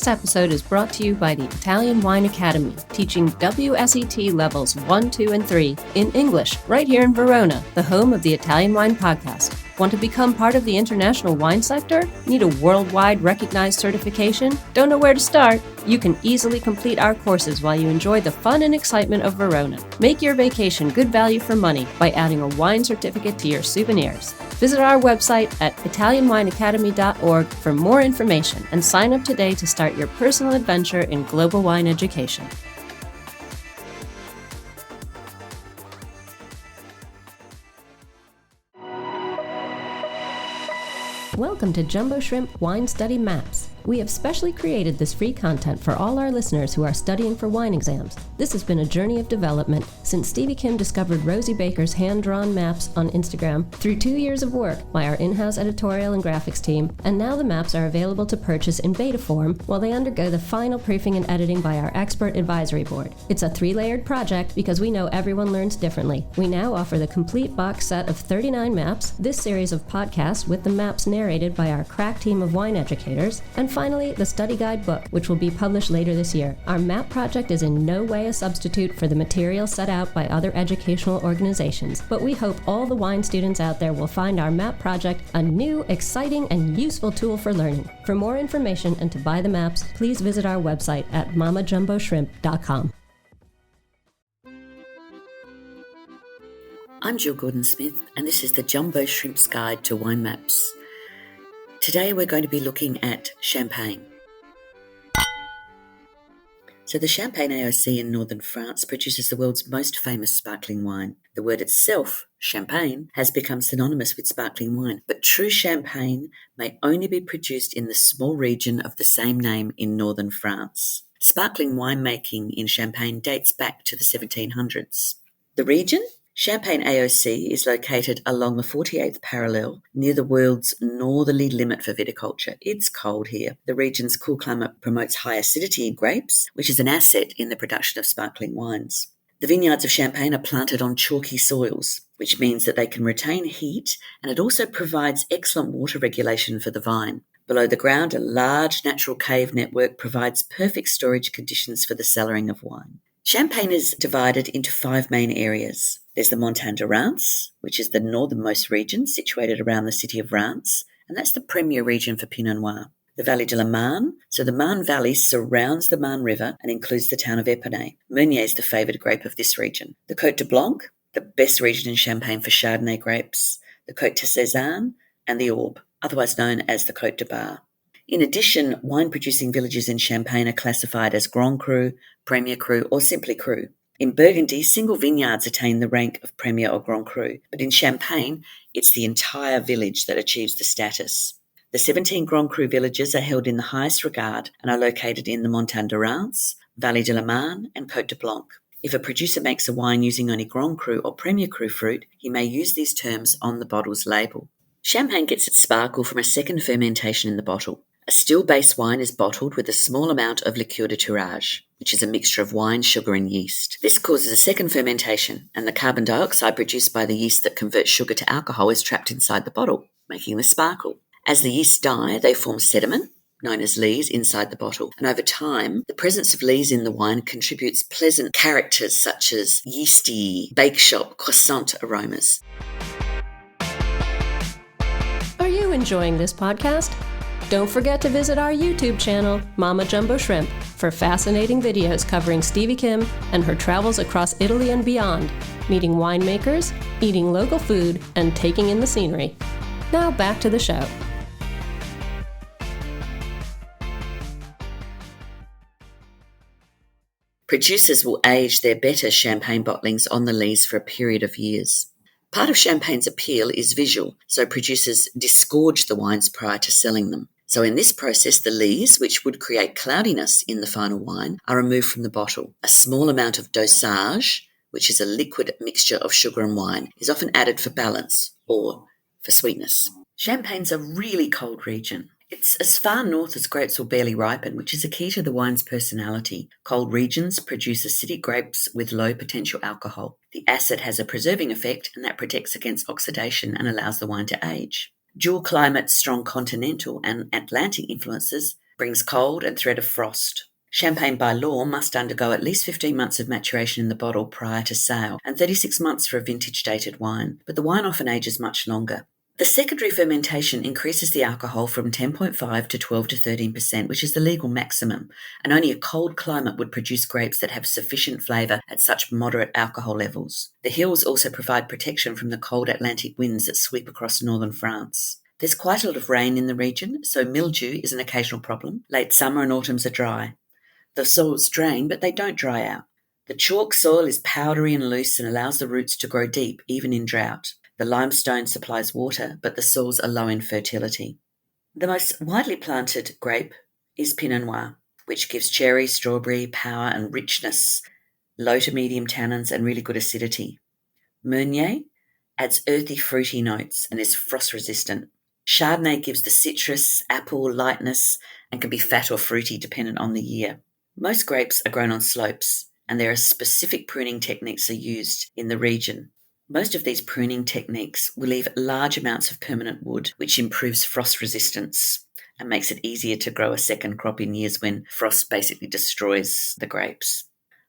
This episode is brought to you by the Italian Wine Academy, teaching WSET levels 1, 2, and 3 in English, right here in Verona, the home of the Italian Wine Podcast. Want to become part of the international wine sector? Need a worldwide recognized certification? Don't know where to start? You can easily complete our courses while you enjoy the fun and excitement of Verona. Make your vacation good value for money by adding a wine certificate to your souvenirs. Visit our website at italianwineacademy.org for more information and sign up today to start your personal adventure in global wine education. Welcome to Jumbo Shrimp Wine Study Maps. We have specially created this free content for all our listeners who are studying for wine exams. This has been a journey of development since Stevie Kim discovered Rosie Baker's hand-drawn maps on Instagram through 2 years of work by our in-house editorial and graphics team, and now the maps are available to purchase in beta form while they undergo the final proofing and editing by our expert advisory board. It's a 3-layered project because we know everyone learns differently. We now offer the complete box set of 39 maps, this series of podcasts with the maps narrated by our crack team of wine educators, and finally, the study guide book, which will be published later this year. Our map project is in no way a substitute for the material set out by other educational organizations, but we hope all the wine students out there will find our map project a new, exciting, and useful tool for learning. For more information and to buy the maps, please visit our website at mamajumboshrimp.com. I'm Gill Gordon-Smith, and this is the Jumbo Shrimp's Guide to Wine Maps. Today we're going to be looking at Champagne. So the Champagne AOC in northern France produces the world's most famous sparkling wine. The word itself, champagne, has become synonymous with sparkling wine, but true champagne may only be produced in the small region of the same name in northern France. Sparkling winemaking in Champagne dates back to the 1700s. The region? Champagne AOC is located along the 48th parallel near the world's northerly limit for viticulture. It's cold here. The region's cool climate promotes high acidity in grapes, which is an asset in the production of sparkling wines. The vineyards of Champagne are planted on chalky soils, which means that they can retain heat, and it also provides excellent water regulation for the vine. Below the ground, a large natural cave network provides perfect storage conditions for the cellaring of wine. Champagne is divided into 5 main areas. There's the Montagne de Reims, which is the northernmost region situated around the city of Reims, and that's the premier region for Pinot Noir. The Vallée de la Marne, so the Marne Valley surrounds the Marne River and includes the town of Épernay. Meunier is the favoured grape of this region. The Côte de Blanc, the best region in Champagne for Chardonnay grapes, the Côte de Cézanne, and the Orbe, otherwise known as the Côte de Bar. In addition, wine-producing villages in Champagne are classified as Grand Cru, Premier Cru, or simply Cru. In Burgundy, single vineyards attain the rank of Premier or Grand Cru, but in Champagne, it's the entire village that achieves the status. The 17 Grand Cru villages are held in the highest regard and are located in the Montagne de Reims, Vallée de la Marne, and Côte de Blanc. If a producer makes a wine using only Grand Cru or Premier Cru fruit, he may use these terms on the bottle's label. Champagne gets its sparkle from a second fermentation in the bottle. A still-based wine is bottled with a small amount of liqueur de tirage, which is a mixture of wine, sugar and yeast. This causes a second fermentation, and the carbon dioxide produced by the yeast that converts sugar to alcohol is trapped inside the bottle, making the sparkle. As the yeast die, they form sediment, known as lees, inside the bottle, and over time, the presence of lees in the wine contributes pleasant characters such as yeasty, bake shop, croissant aromas. Are you enjoying this podcast? Don't forget to visit our YouTube channel, Mama Jumbo Shrimp, for fascinating videos covering Stevie Kim and her travels across Italy and beyond, meeting winemakers, eating local food, and taking in the scenery. Now back to the show. Producers will age their better champagne bottlings on the lees for a period of years. Part of champagne's appeal is visual, so producers disgorge the wines prior to selling them. So in this process, the lees, which would create cloudiness in the final wine, are removed from the bottle. A small amount of dosage, which is a liquid mixture of sugar and wine, is often added for balance or for sweetness. Champagne's a really cold region. It's as far north as grapes will barely ripen, which is a key to the wine's personality. Cold regions produce acidic grapes with low potential alcohol. The acid has a preserving effect, and that protects against oxidation and allows the wine to age. Dual climate, strong continental and Atlantic influences brings cold and threat of frost. Champagne by law must undergo at least 15 months of maturation in the bottle prior to sale and 36 months for a vintage-dated wine, but the wine often ages much longer. The secondary fermentation increases the alcohol from 10.5 to 12 to 13%, which is the legal maximum, and only a cold climate would produce grapes that have sufficient flavour at such moderate alcohol levels. The hills also provide protection from the cold Atlantic winds that sweep across northern France. There's quite a lot of rain in the region, so mildew is an occasional problem. Late summer and autumns are dry. The soils drain, but they don't dry out. The chalk soil is powdery and loose and allows the roots to grow deep, even in drought. The limestone supplies water, but the soils are low in fertility. The most widely planted grape is Pinot Noir, which gives cherry, strawberry power and richness, low to medium tannins and really good acidity. Meunier adds earthy, fruity notes and is frost-resistant. Chardonnay gives the citrus, apple, lightness and can be fat or fruity dependent on the year. Most grapes are grown on slopes, and there are specific pruning techniques are used in the region. Most of these pruning techniques will leave large amounts of permanent wood, which improves frost resistance and makes it easier to grow a second crop in years when frost basically destroys the grapes.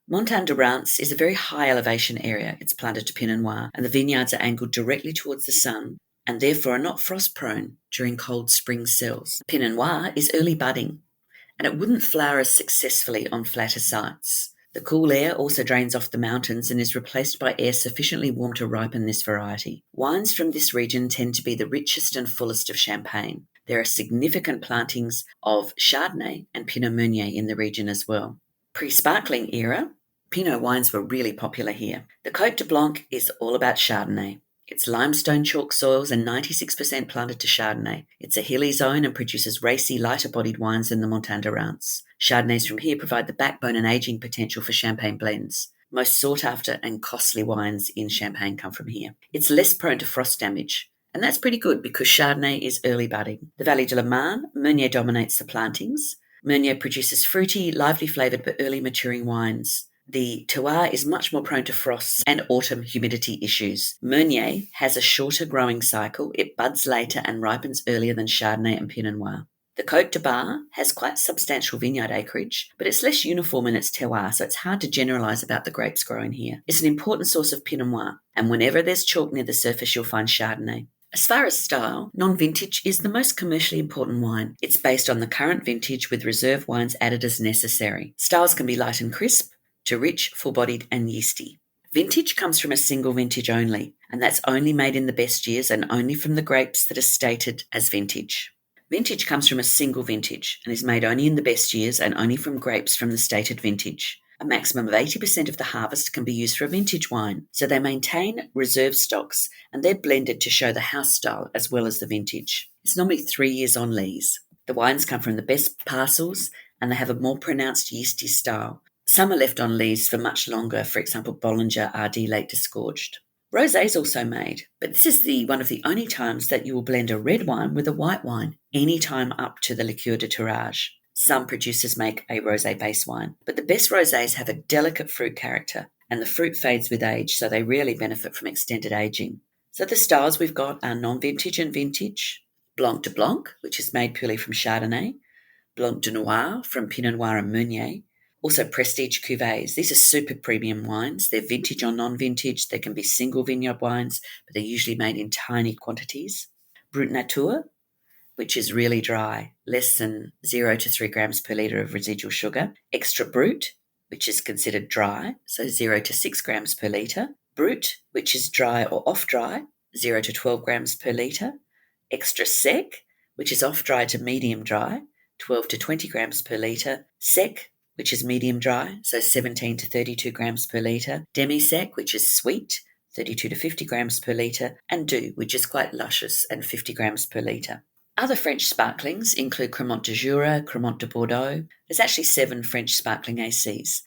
Montagne de Reims is a very high elevation area. It's planted to Pinot Noir, and the vineyards are angled directly towards the sun and therefore are not frost-prone during cold spring cells. Pinot Noir is early budding, and it wouldn't flower as successfully on flatter sites. The cool air also drains off the mountains and is replaced by air sufficiently warm to ripen this variety. Wines from this region tend to be the richest and fullest of Champagne. There are significant plantings of Chardonnay and Pinot Meunier in the region as well. Pre-sparkling era, Pinot wines were really popular here. The Côte de Blanc is all about Chardonnay. It's limestone chalk soils and 96% planted to Chardonnay. It's a hilly zone and produces racy, lighter-bodied wines than the Montagne de Reims. Chardonnays from here provide the backbone and aging potential for Champagne blends. Most sought-after and costly wines in Champagne come from here. It's less prone to frost damage, and that's pretty good because Chardonnay is early budding. The Vallée de la Marne, Meunier dominates the plantings. Meunier produces fruity, lively flavoured but early maturing wines. The terroir is much more prone to frosts and autumn humidity issues. Meunier has a shorter growing cycle. It buds later and ripens earlier than Chardonnay and Pinot Noir. The Côte de Bar has quite substantial vineyard acreage, but it's less uniform in its terroir, so it's hard to generalise about the grapes grown here. It's an important source of Pinot Noir, and whenever there's chalk near the surface, you'll find Chardonnay. As far as style, non-vintage is the most commercially important wine. It's based on the current vintage with reserve wines added as necessary. Styles can be light and crisp, to rich, full-bodied and yeasty. Vintage comes from a single vintage only, and that's only made in the best years and only from the grapes that are stated as vintage. Vintage comes from a single vintage and is made only in the best years and only from grapes from the stated vintage. A maximum of 80% of the harvest can be used for a vintage wine, so they maintain reserve stocks and they're blended to show the house style as well as the vintage. It's normally 3 years on lees. The wines come from the best parcels and they have a more pronounced yeasty style. Some are left on lees for much longer, for example, Bollinger RD late disgorged. Rosé is also made, but this is one of the only times that you will blend a red wine with a white wine, any time up to the liqueur de tirage. Some producers make a rosé base wine, but the best rosés have a delicate fruit character, and the fruit fades with age, so they really benefit from extended aging. So the styles we've got are non-vintage and vintage, Blanc de Blanc, which is made purely from Chardonnay, Blanc de Noir from Pinot Noir and Meunier, also prestige cuvées. These are super premium wines. They're vintage or non-vintage. They can be single vineyard wines, but they're usually made in tiny quantities. Brut Nature, which is really dry, less than 0 to 3 grams per litre of residual sugar. Extra Brut, which is considered dry, so 0 to 6 grams per litre. Brut, which is dry or off-dry, 0 to 12 grams per litre. Extra Sec, which is off-dry to medium dry, 12 to 20 grams per litre. Sec, which is medium dry, so 17 to 32 grams per litre. Demi-sec, which is sweet, 32 to 50 grams per litre. And Doux, which is quite luscious and 50 grams per litre. Other French sparklings include Cremant de Jura, Cremant de Bordeaux. There's actually 7 French sparkling ACs.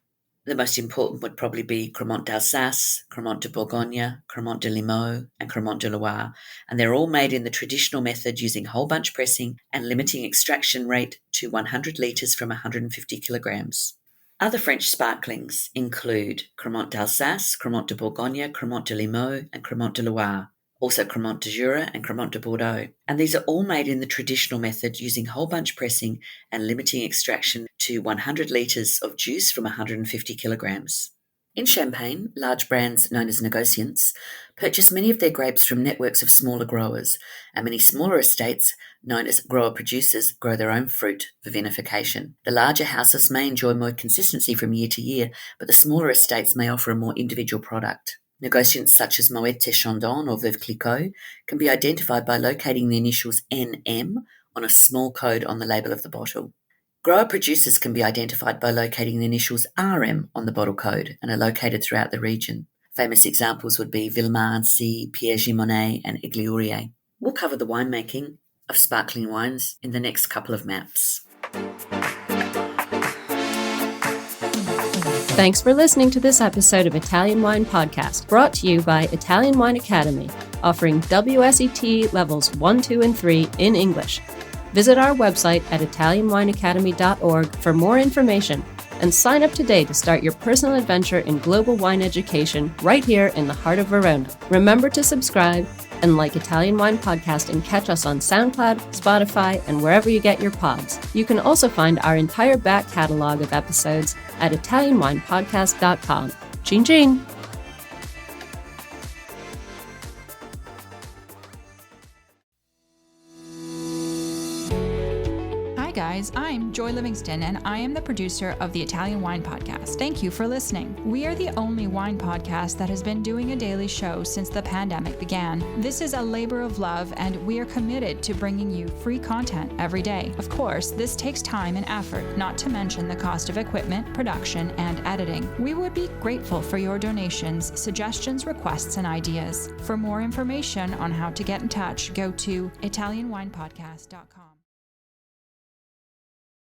The most important would probably be Cremant d'Alsace, Cremant de Bourgogne, Cremant de Limoux, and Cremant de Loire, and they're all made in the traditional method using whole bunch pressing and limiting extraction rate to 100 litres from 150 kilograms. Other French sparklings include Cremant d'Alsace, Cremant de Bourgogne, Cremant de Limoux, and Cremant de Loire. also Cremant de Jura and Cremant de Bordeaux. And these are all made in the traditional method using whole bunch pressing and limiting extraction to 100 litres of juice from 150 kilograms. In Champagne, large brands known as negociants purchase many of their grapes from networks of smaller growers, and many smaller estates, known as grower-producers, grow their own fruit for vinification. The larger houses may enjoy more consistency from year to year, but the smaller estates may offer a more individual product. Negociants such as Moët Chandon or Veuve Clicquot can be identified by locating the initials NM on a small code on the label of the bottle. Grower-producers can be identified by locating the initials RM on the bottle code and are located throughout the region. Famous examples would be Villemarcy, Pierre Gimonet, and Igliourie. We'll cover the winemaking of sparkling wines in the next couple of maps. Thanks for listening to this episode of Italian Wine Podcast, brought to you by Italian Wine Academy, offering WSET levels 1, 2, and 3 in English. Visit our website at italianwineacademy.org for more information and sign up today to start your personal adventure in global wine education right here in the heart of Verona. Remember to subscribe and like Italian Wine Podcast and catch us on SoundCloud, Spotify, and wherever you get your pods. You can also find our entire back catalog of episodes at italianwinepodcast.com. Chin chin! Guys, I'm Joy Livingston and I am the producer of the Italian Wine Podcast. Thank you for listening. We are the only wine podcast that has been doing a daily show since the pandemic began. This is a labor of love and we are committed to bringing you free content every day. Of course, this takes time and effort, not to mention the cost of equipment, production, and editing. We would be grateful for your donations, suggestions, requests, and ideas. For more information on how to get in touch, go to italianwinepodcast.com.